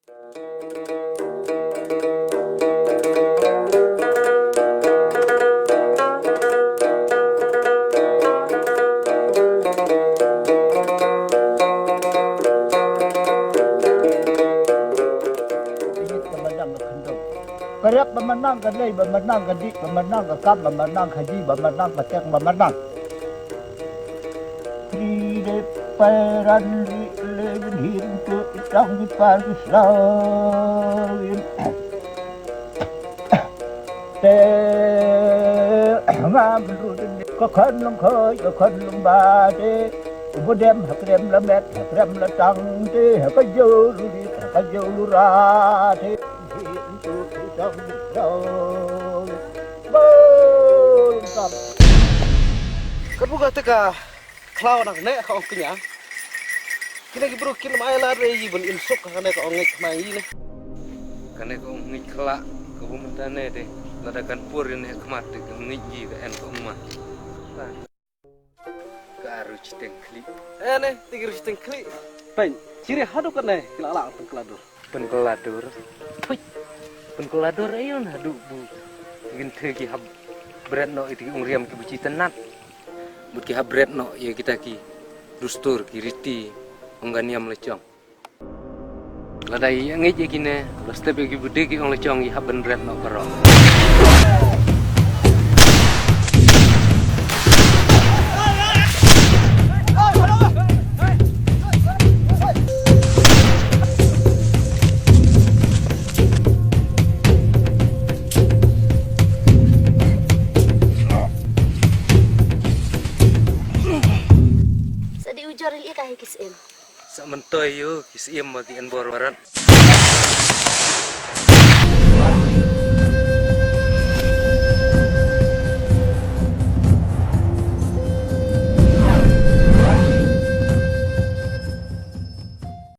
Kerap memenang kedai, memenang kedik, memenang kekap, memenang haji, memenang petek, memenang. Di depan lehir ke itang di Palestin. Ngambil kekan lengkai, kekan lembade. Ubudem hakrem lemet, hakrem letang de, hakajulu rate. Kan bukan teka klau nak nek kau kenyang. Kini kita kin mai la rei bun insuk kana kau ngek mai ni. Kana kau ngek kelak kau mentane deh. Ladakan pur ini kemat deh ngek ji ke en kau mah. Karu citeng kli. Ne tigir citeng kli. Pen ciri hadu kan ne kelala pengkeladur. Pengkeladur. Puy. Pengkeladur ayo hadu bu. Ingin tergi hab berat no itu ungriam ke buci tenat. Buki hab berat no ya kita ki dustur kiriti ungganiam lecong. Ladai ngej kine leste bagi bude ki ong lecong ki hab berat no baro. Sa mentoy yo kisiem mati en bor barat.